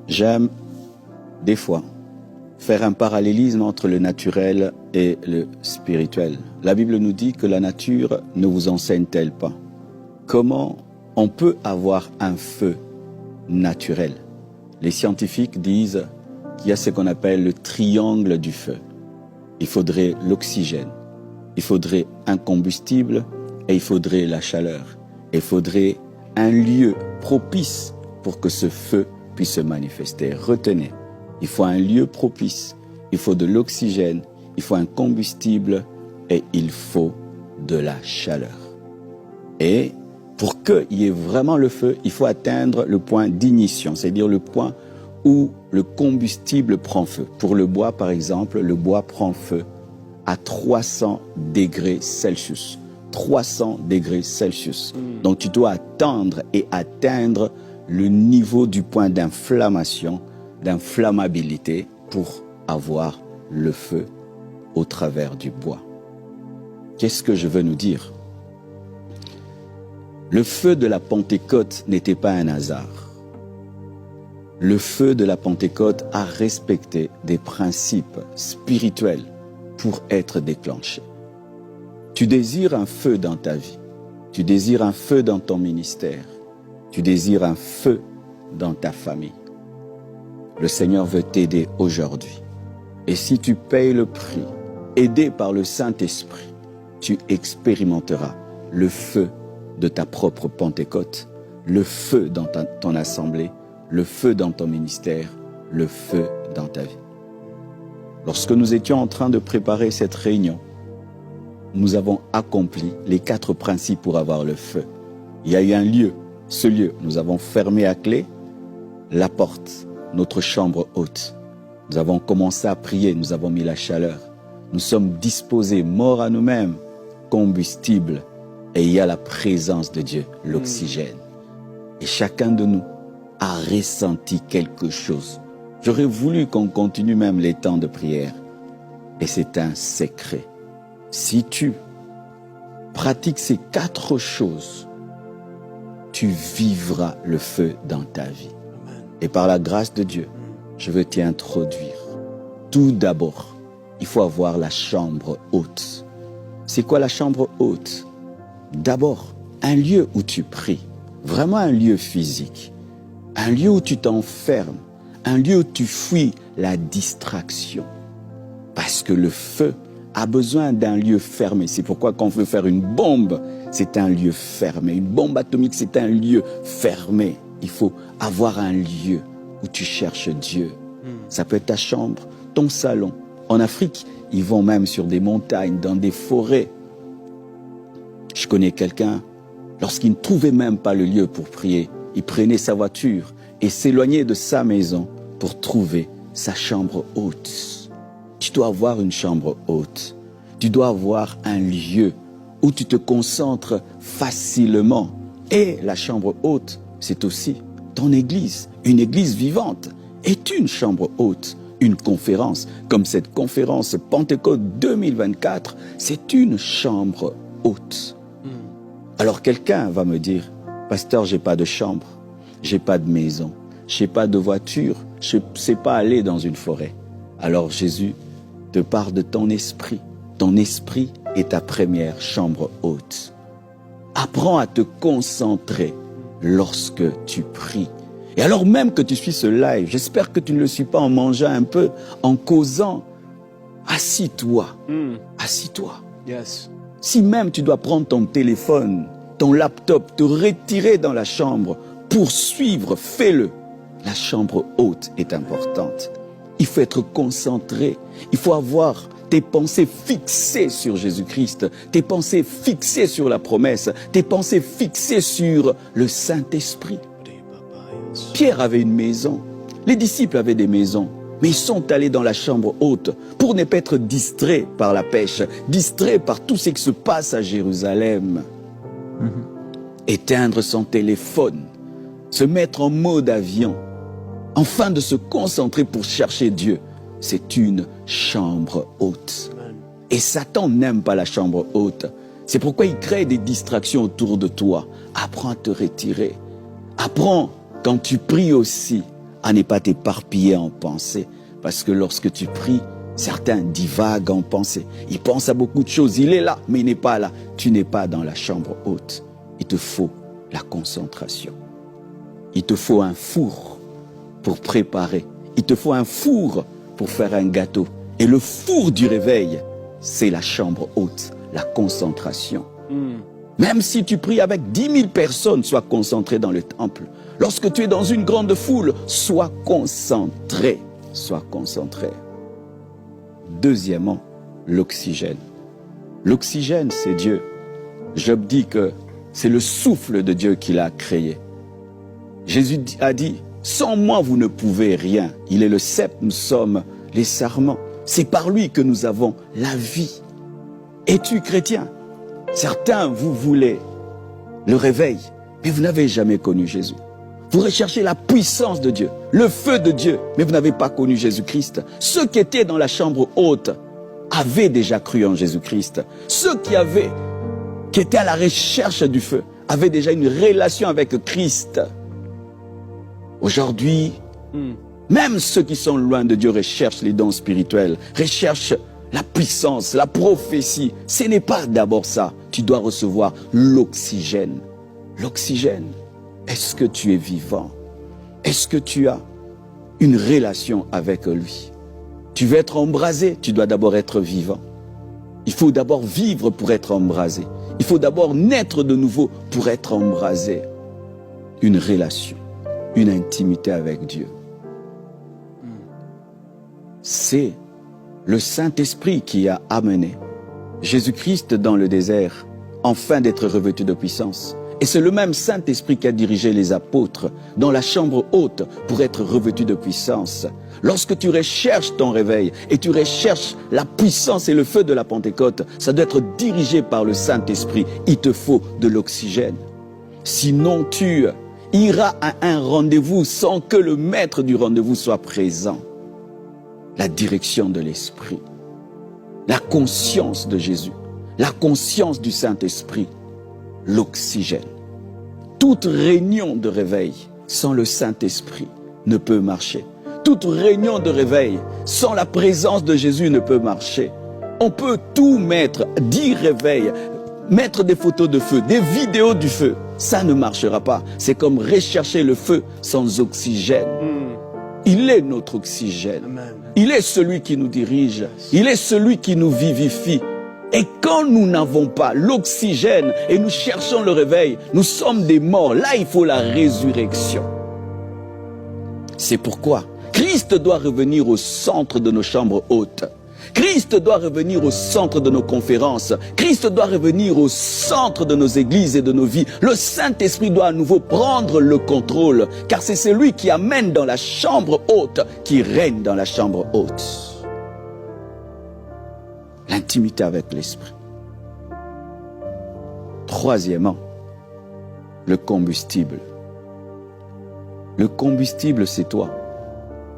J'aime, des fois, faire un parallélisme entre le naturel et le spirituel. La Bible nous dit que la nature ne vous enseigne-t-elle pas? Comment on peut avoir un feu naturel? Les scientifiques disent qu'il y a ce qu'on appelle le triangle du feu. Il faudrait l'oxygène, il faudrait un combustible et il faudrait la chaleur. Il faudrait un lieu propice pour que ce feu puisse se manifester. Retenez, il faut un lieu propice, il faut de l'oxygène, il faut un combustible et il faut de la chaleur. Et pour qu'il y ait vraiment le feu, il faut atteindre le point d'ignition, c'est-à-dire le point où le combustible prend feu. Pour le bois, par exemple, le bois prend feu à 300 degrés Celsius. 300 degrés Celsius. Donc tu dois attendre et atteindre le niveau du point d'inflammation, d'inflammabilité pour avoir le feu au travers du bois. Qu'est-ce que je veux nous dire? Le feu de la Pentecôte n'était pas un hasard. Le feu de la Pentecôte a respecté des principes spirituels pour être déclenché. Tu désires un feu dans ta vie, tu désires un feu dans ton ministère, tu désires un feu dans ta famille. Le Seigneur veut t'aider aujourd'hui. Et si tu payes le prix, aidé par le Saint-Esprit, tu expérimenteras le feu de ta propre Pentecôte, le feu dans ton assemblée, le feu dans ton ministère, le feu dans ta vie. Lorsque nous étions en train de préparer cette réunion, nous avons accompli les 4 principes pour avoir le feu. Il y a eu un lieu, ce lieu, nous avons fermé à clé la porte, notre chambre haute. Nous avons commencé à prier, nous avons mis la chaleur. Nous sommes disposés, morts à nous-mêmes, combustible, et il y a la présence de Dieu, l'oxygène. Et chacun de nous a ressenti quelque chose. J'aurais voulu qu'on continue même les temps de prière. Et c'est un secret. Si tu pratiques ces 4 choses, tu vivras le feu dans ta vie. Et par la grâce de Dieu, je veux t'y introduire. Tout d'abord, il faut avoir la chambre haute. C'est quoi la chambre haute? D'abord, un lieu où tu pries. Vraiment un lieu physique. Un lieu où tu t'enfermes. Un lieu où tu fuis la distraction. Parce que le feu a besoin d'un lieu fermé. C'est pourquoi quand on veut faire une bombe, c'est un lieu fermé. Une bombe atomique, c'est un lieu fermé. Il faut avoir un lieu où tu cherches Dieu. Ça peut être ta chambre, ton salon. En Afrique, ils vont même sur des montagnes, dans des forêts. Je connais quelqu'un, lorsqu'il ne trouvait même pas le lieu pour prier, il prenait sa voiture et s'éloignait de sa maison pour trouver sa chambre haute. Tu dois avoir une chambre haute. Tu dois avoir un lieu où tu te concentres facilement. Et la chambre haute, c'est aussi ton église. Une église vivante est une chambre haute. Une conférence, comme cette conférence Pentecôte 2024, c'est une chambre haute. Alors quelqu'un va me dire, pasteur, j'ai pas de chambre, j'ai pas de maison, j'ai pas de voiture, je sais pas aller dans une forêt. Alors Jésus te parle de ton esprit. Ton esprit est ta première chambre haute. Apprends à te concentrer lorsque tu pries. Et alors même que tu suis ce live, j'espère que tu ne le suis pas en mangeant un peu, en causant. Assis-toi. Assis-toi. Yes. Si même tu dois prendre ton téléphone, ton laptop, te retirer dans la chambre pour suivre, fais-le. La chambre haute est importante. Il faut être concentré. Il faut avoir tes pensées fixées sur Jésus-Christ, tes pensées fixées sur la promesse, tes pensées fixées sur le Saint-Esprit. Pierre avait une maison, les disciples avaient des maisons, mais ils sont allés dans la chambre haute pour ne pas être distraits par la pêche, distraits par tout ce qui se passe à Jérusalem. Éteindre son téléphone, se mettre en mode avion, afin de se concentrer pour chercher Dieu. C'est une chambre haute. Et Satan n'aime pas la chambre haute. C'est pourquoi il crée des distractions autour de toi. Apprends à te retirer. Apprends, quand tu pries aussi, à ne pas t'éparpiller en pensée. Parce que lorsque tu pries, certains divaguent en pensée. Ils pensent à beaucoup de choses. Il est là, mais il n'est pas là. Tu n'es pas dans la chambre haute. Il te faut la concentration. Il te faut un four pour préparer. Il te faut un four pour faire un gâteau. Et le four du réveil, c'est la chambre haute, la concentration. Même si tu pries avec 10 000 personnes, sois concentré dans le temple. Lorsque tu es dans une grande foule, sois concentré. Sois concentré. Deuxièmement, l'oxygène. L'oxygène, c'est Dieu. Job dit que c'est le souffle de Dieu qui l'a créé. Jésus a dit, sans moi vous ne pouvez rien. Il est le cep, nous sommes les sarments. C'est par lui que nous avons la vie. Es-tu chrétien? Certains, vous voulez le réveil, mais vous n'avez jamais connu Jésus. Vous recherchez la puissance de Dieu, le feu de Dieu, mais vous n'avez pas connu Jésus-Christ. Ceux qui étaient dans la chambre haute avaient déjà cru en Jésus-Christ. Ceux qui étaient à la recherche du feu avaient déjà une relation avec Christ. Aujourd'hui, même ceux qui sont loin de Dieu recherchent les dons spirituels, recherchent la puissance, la prophétie. Ce n'est pas d'abord ça. Tu dois recevoir l'oxygène. L'oxygène. Est-ce que tu es vivant? Est-ce que tu as une relation avec lui? Tu veux être embrasé, tu dois d'abord être vivant. Il faut d'abord vivre pour être embrasé. Il faut d'abord naître de nouveau pour être embrasé. Une relation, une intimité avec Dieu. C'est le Saint-Esprit qui a amené Jésus-Christ dans le désert, afin d'être revêtu de puissance. Et c'est le même Saint-Esprit qui a dirigé les apôtres dans la chambre haute pour être revêtus de puissance. Lorsque tu recherches ton réveil et tu recherches la puissance et le feu de la Pentecôte, ça doit être dirigé par le Saint-Esprit. Il te faut de l'oxygène. Sinon, tu iras à un rendez-vous sans que le maître du rendez-vous soit présent. La direction de l'Esprit, la conscience de Jésus, la conscience du Saint-Esprit, l'oxygène. Toute réunion de réveil sans le Saint-Esprit ne peut marcher. Toute réunion de réveil sans la présence de Jésus ne peut marcher. On peut tout mettre, 10 réveils, mettre des photos de feu, des vidéos du feu. Ça ne marchera pas. C'est comme rechercher le feu sans oxygène. Il est notre oxygène. Amen. Il est celui qui nous dirige. Il est celui qui nous vivifie. Et quand nous n'avons pas l'oxygène et nous cherchons le réveil, nous sommes des morts. Là, il faut la résurrection. C'est pourquoi Christ doit revenir au centre de nos chambres hautes. Christ doit revenir au centre de nos conférences. Christ doit revenir au centre de nos églises et de nos vies. Le Saint-Esprit doit à nouveau prendre le contrôle, car c'est celui qui amène dans la chambre haute, qui règne dans la chambre haute. L'intimité avec l'Esprit. Troisièmement, le combustible. Le combustible, c'est toi.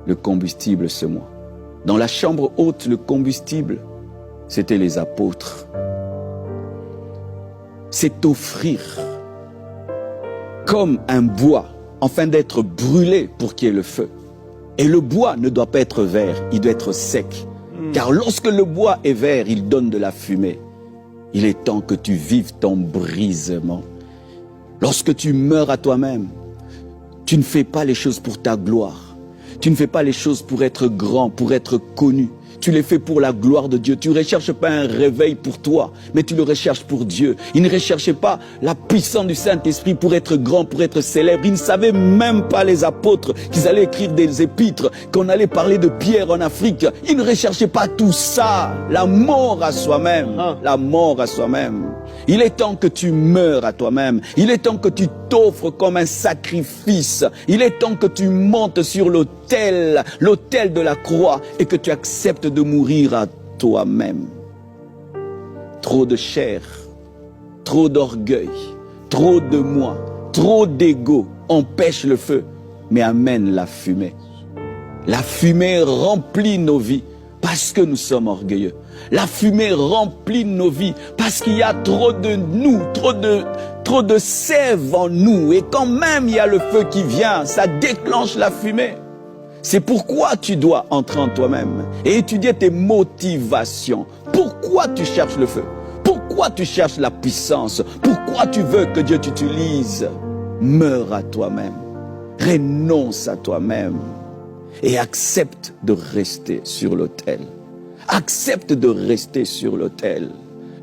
Le combustible, c'est moi. Dans la chambre haute, le combustible, c'était les apôtres. C'est offrir comme un bois, afin d'être brûlé pour qu'il y ait le feu. Et le bois ne doit pas être vert, il doit être sec. Car lorsque le bois est vert, il donne de la fumée. Il est temps que tu vives ton brisement. Lorsque tu meurs à toi-même, tu ne fais pas les choses pour ta gloire. Tu ne fais pas les choses pour être grand, pour être connu. Tu les fais pour la gloire de Dieu. Tu ne recherches pas un réveil pour toi, mais tu le recherches pour Dieu. Ils ne recherchaient pas la puissance du Saint-Esprit pour être grand, pour être célèbre. Ils ne savaient même pas, les apôtres, qu'ils allaient écrire des épîtres, qu'on allait parler de Pierre en Afrique. Ils ne recherchaient pas tout ça. La mort à soi-même. La mort à soi-même. Il est temps que tu meurs à toi-même. Il est temps que tu t'offres comme un sacrifice. Il est temps que tu montes sur l'autel de la croix, et que tu acceptes de mourir à toi-même. Trop de chair, trop d'orgueil, trop de moi, trop d'ego empêche le feu, mais amène la fumée. La fumée remplit nos vies parce que nous sommes orgueilleux. La fumée remplit nos vies parce qu'il y a trop de nous, trop de sève en nous. Et quand même il y a le feu qui vient, ça déclenche la fumée. C'est pourquoi tu dois entrer en toi-même et étudier tes motivations. Pourquoi tu cherches le feu? Pourquoi tu cherches la puissance? Pourquoi tu veux que Dieu t'utilise? Meurs à toi-même, renonce à toi-même et accepte de rester sur l'autel. Accepte de rester sur l'autel.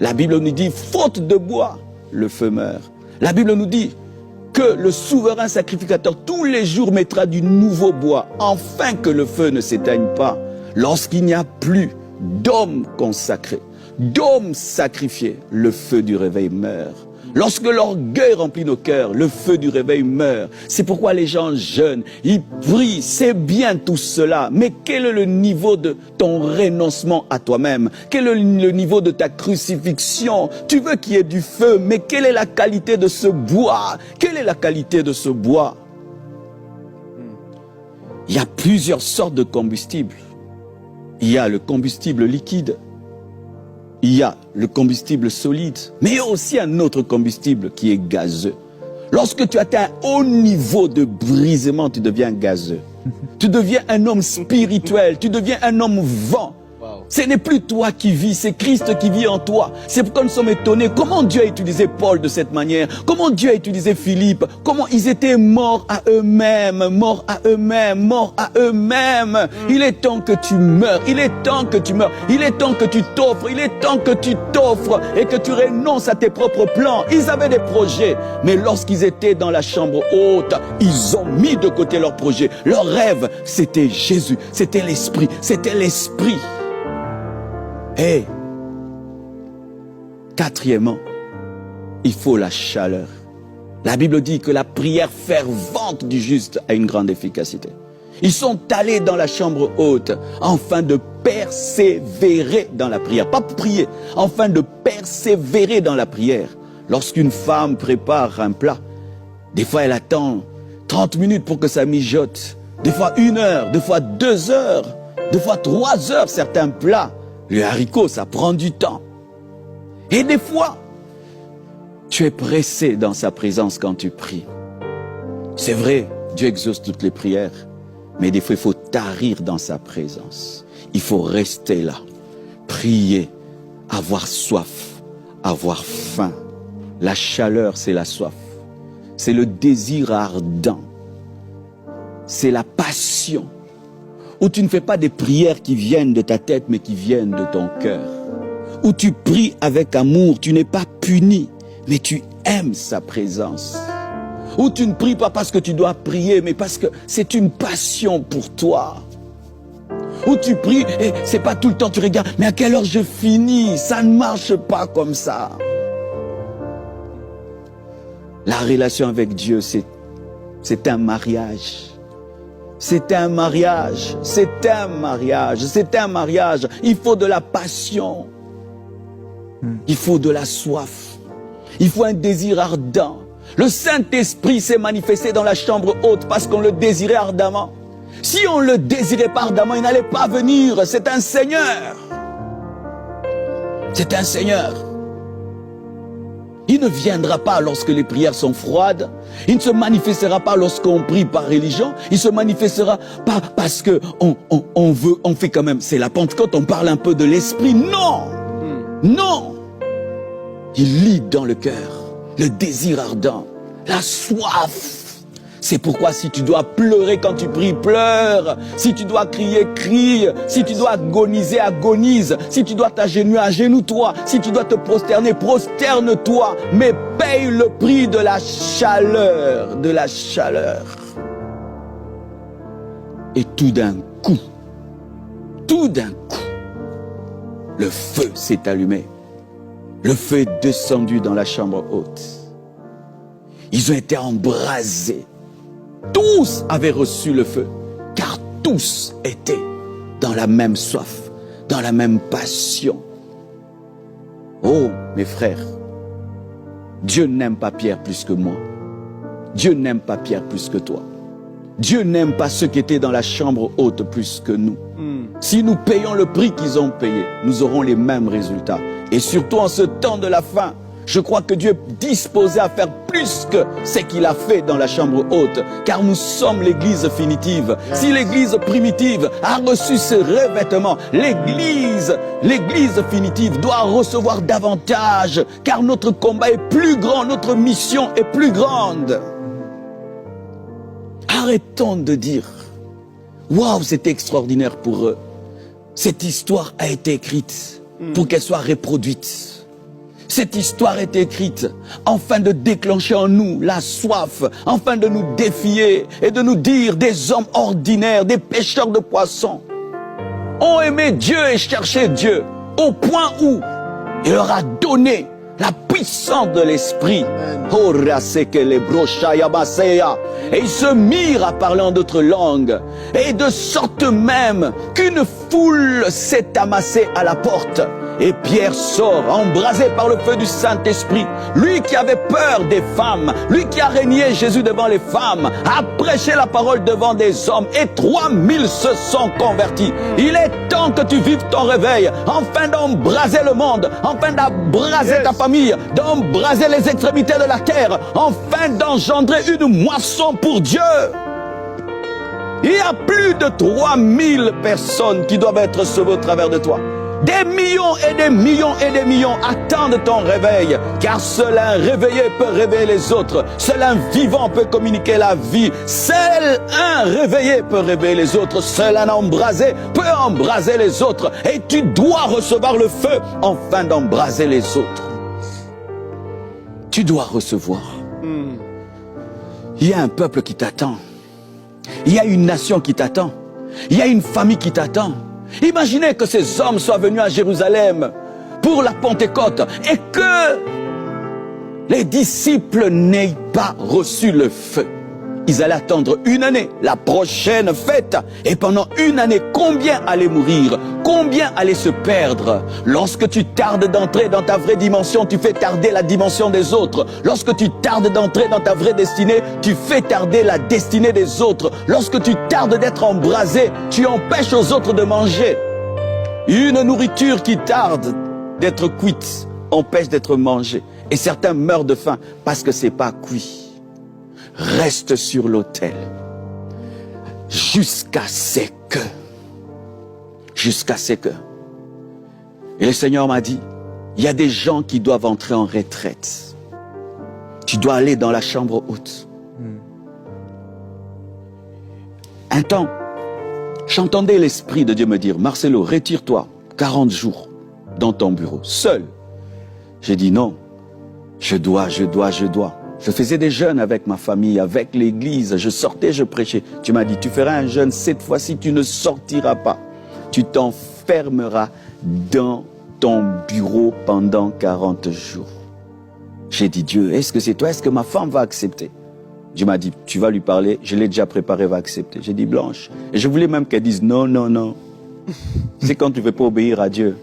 La Bible nous dit, faute de bois, le feu meurt. La Bible nous dit que le souverain sacrificateur tous les jours mettra du nouveau bois, afin que le feu ne s'éteigne pas. Lorsqu'il n'y a plus d'hommes consacrés, d'hommes sacrifiés, le feu du réveil meurt. Lorsque l'orgueil remplit nos cœurs, le feu du réveil meurt. C'est pourquoi les gens jeûnent, ils prient, c'est bien tout cela. Mais quel est le niveau de ton renoncement à toi-même? Quel est le niveau de ta crucifixion? Tu veux qu'il y ait du feu, mais quelle est la qualité de ce bois? Quelle est la qualité de ce bois? Il y a plusieurs sortes de combustibles. Il y a le combustible liquide. Il y a le combustible solide, mais il y a aussi un autre combustible qui est gazeux. Lorsque tu atteins un haut niveau de brisement, tu deviens gazeux. Tu deviens un homme spirituel, tu deviens un homme vent. Ce n'est plus toi qui vis, c'est Christ qui vit en toi. C'est pourquoi nous sommes étonnés. Comment Dieu a utilisé Paul de cette manière? Comment Dieu a utilisé Philippe? Comment ils étaient morts à eux-mêmes, morts à eux-mêmes, morts à eux-mêmes. Il est temps que tu meurs, il est temps que tu meurs, il est temps que tu t'offres, il est temps que tu t'offres et que tu renonces à tes propres plans. Ils avaient des projets, mais lorsqu'ils étaient dans la chambre haute, ils ont mis de côté leurs projets. Leur rêve, c'était Jésus, c'était l'Esprit, c'était l'Esprit. Et quatrièmement, il faut la chaleur. La Bible dit que la prière fervente du juste a une grande efficacité. Ils sont allés dans la chambre haute afin de persévérer dans la prière. Pas prier, afin de persévérer dans la prière. Lorsqu'une femme prépare un plat, des fois elle attend 30 minutes pour que ça mijote. Des fois 1 heure, des fois 2 heures, des fois 3 heures certains plats. Le haricot, ça prend du temps. Et des fois, tu es pressé dans sa présence quand tu pries. C'est vrai, Dieu exauce toutes les prières. Mais des fois, il faut tarir dans sa présence. Il faut rester là, prier, avoir soif, avoir faim. La chaleur, c'est la soif. C'est le désir ardent. C'est la passion. Où tu ne fais pas des prières qui viennent de ta tête, mais qui viennent de ton cœur. Où tu pries avec amour, tu n'es pas puni, mais tu aimes sa présence. Où tu ne pries pas parce que tu dois prier, mais parce que c'est une passion pour toi. Où tu pries, et c'est pas tout le temps tu regardes, mais à quelle heure je finis? Ça ne marche pas comme ça. La relation avec Dieu, c'est un mariage. C'est un mariage, c'est un mariage, c'est un mariage. Il faut de la passion, il faut de la soif, il faut un désir ardent. Le Saint-Esprit s'est manifesté dans la chambre haute parce qu'on le désirait ardemment. Si on le désirait pas ardemment, il n'allait pas venir. C'est un Seigneur. C'est un Seigneur. Il ne viendra pas lorsque les prières sont froides. Il ne se manifestera pas lorsqu'on prie par religion. Il se manifestera pas parce que on fait quand même, c'est la Pentecôte, on parle un peu de l'esprit. Non! Non! Il lit dans le cœur le désir ardent, la soif. C'est pourquoi si tu dois pleurer quand tu pries, pleure. Si tu dois crier, crie. Si tu dois agoniser, agonise. Si tu dois t'agenouiller, agenouille-toi. Si tu dois te prosterner, prosterne-toi. Mais paye le prix de la chaleur, de la chaleur. Et tout d'un coup, le feu s'est allumé. Le feu est descendu dans la chambre haute. Ils ont été embrasés. Tous avaient reçu le feu, car tous étaient dans la même soif, dans la même passion. Oh, mes frères, Dieu n'aime pas Pierre plus que moi. Dieu n'aime pas Pierre plus que toi. Dieu n'aime pas ceux qui étaient dans la chambre haute plus que nous. Si nous payons le prix qu'ils ont payé, nous aurons les mêmes résultats. Et surtout en ce temps de la fin, Je crois que Dieu est disposé à faire plus que ce qu'il a fait dans la chambre haute, car nous sommes l'église finitive. Si l'église primitive a reçu ce revêtement, l'église finitive doit recevoir davantage, car notre combat est plus grand, notre mission est plus grande. Arrêtons de dire, waouh, c'était extraordinaire pour eux. Cette histoire a été écrite pour qu'elle soit reproduite. Cette histoire est écrite afin de déclencher en nous la soif, afin de nous défier et de nous dire des hommes ordinaires, des pêcheurs de poissons, ont aimé Dieu et cherché Dieu au point où il leur a donné la puissance de l'esprit. Et ils se mirent à parler en d'autres langues. Et de sorte même qu'une foule s'est amassée à la porte. Et Pierre sort, embrasé par le feu du Saint-Esprit. Lui qui avait peur des femmes, lui qui a régné Jésus devant les femmes, a prêché la parole devant des hommes. Et 3000 se sont convertis. Il est temps que tu vives ton réveil, afin d'embraser le monde, afin d'embraser ta famille, d'embraser les extrémités de la terre, afin d'engendrer une moisson pour Dieu. Il y a plus de 3000 personnes qui doivent être sauvées au travers de toi. Des millions et des millions et des millions attendent ton réveil, car seul un réveillé peut réveiller les autres. Seul un vivant peut communiquer la vie. Seul un réveillé peut réveiller les autres. Seul un embrasé peut embraser les autres. Et tu dois recevoir le feu afin d'embraser les autres. Tu dois recevoir. Il y a un peuple qui t'attend. Il y a une nation qui t'attend. Il y a une famille qui t'attend. Imaginez que ces hommes soient venus à Jérusalem pour la Pentecôte et que les disciples n'aient pas reçu le feu. Ils allaient attendre une année, la prochaine fête. Et pendant une année, combien allaient mourir? Combien allaient se perdre? Lorsque tu tardes d'entrer dans ta vraie dimension, tu fais tarder la dimension des autres. Lorsque tu tardes d'entrer dans ta vraie destinée, tu fais tarder la destinée des autres. Lorsque tu tardes d'être embrasé, tu empêches aux autres de manger. Une nourriture qui tarde d'être cuite empêche d'être mangée. Et certains meurent de faim parce que c'est pas cuit. Reste sur l'autel jusqu'à ce que. Et le Seigneur m'a dit, il y a des gens qui doivent entrer en retraite. Tu dois aller dans la chambre haute. Un temps, j'entendais l'Esprit de Dieu me dire, Marcelo, retire-toi 40 jours dans ton bureau, seul. J'ai dit non, je dois. Je faisais des jeûnes avec ma famille, avec l'église. Je sortais, je prêchais. Tu m'as dit, tu feras un jeûne. Cette fois-ci, tu ne sortiras pas. Tu t'enfermeras dans ton bureau pendant 40 jours. J'ai dit, Dieu, est-ce que c'est toi? Est-ce que ma femme va accepter? Dieu m'a dit, tu vas lui parler. Je l'ai déjà préparé, va accepter. J'ai dit, Blanche. Et je voulais même qu'elle dise, non. C'est quand tu ne veux pas obéir à Dieu.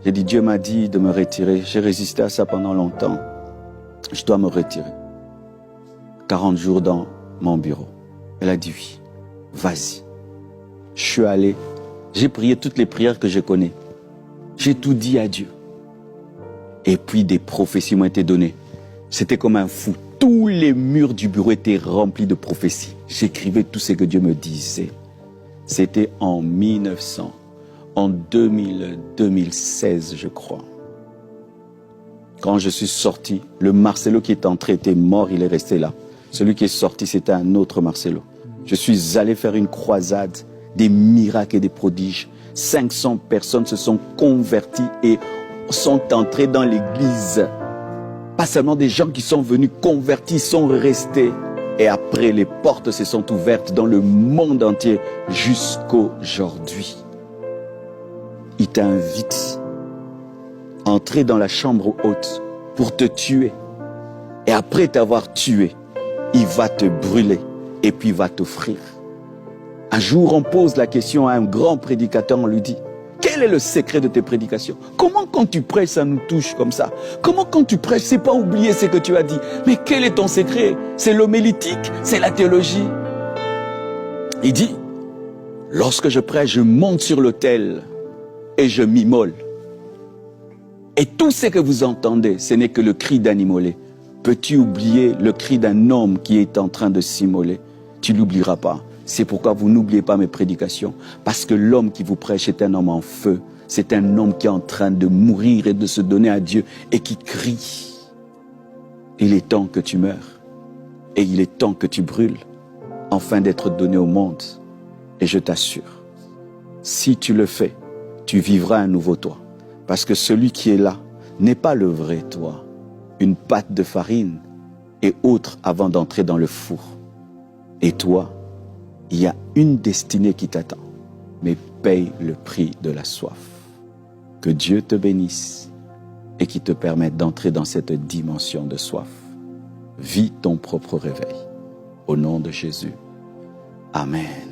J'ai dit, Dieu m'a dit de me retirer. J'ai résisté à ça pendant longtemps. Je dois me retirer. 40 jours dans mon bureau. Elle a dit oui. Vas-y. Je suis allé. J'ai prié toutes les prières que je connais. J'ai tout dit à Dieu. Et puis des prophéties m'ont été données. C'était comme un fou. Tous les murs du bureau étaient remplis de prophéties. J'écrivais tout ce que Dieu me disait. C'était en 1900. En 2016, je crois. Quand je suis sorti, le Marcelo qui est entré était mort, il est resté là. Celui qui est sorti, c'était un autre Marcelo. Je suis allé faire une croisade, des miracles et des prodiges. 500 personnes se sont converties et sont entrées dans l'église. Pas seulement des gens qui sont venus convertis, sont restés. Et après, les portes se sont ouvertes dans le monde entier jusqu'aujourd'hui. Il t'invite à entrer dans la chambre haute pour te tuer. Et après t'avoir tué, il va te brûler et puis il va t'offrir. Un jour, on pose la question à un grand prédicateur, on lui dit, quel est le secret de tes prédications? Comment quand tu prêches, ça nous touche comme ça? Comment quand tu prêches, c'est pas oublier ce que tu as dit? Mais quel est ton secret? C'est l'homélétique? C'est la théologie? Il dit, lorsque je prêche, je monte sur l'autel et je m'immole. Et tout ce que vous entendez, ce n'est que le cri d'un immolé. Peux-tu oublier le cri d'un homme qui est en train de s'immoler? Tu ne l'oublieras pas. C'est pourquoi vous n'oubliez pas mes prédications. Parce que l'homme qui vous prêche est un homme en feu. C'est un homme qui est en train de mourir et de se donner à Dieu et qui crie. Il est temps que tu meurs. Et il est temps que tu brûles, afin d'être donné au monde. Et je t'assure, si tu le fais, tu vivras un nouveau toi. Parce que celui qui est là n'est pas le vrai toi. Une pâte de farine et autre avant d'entrer dans le four. Et toi, il y a une destinée qui t'attend. Mais paye le prix de la soif. Que Dieu te bénisse et qui te permette d'entrer dans cette dimension de soif. Vis ton propre réveil. Au nom de Jésus. Amen.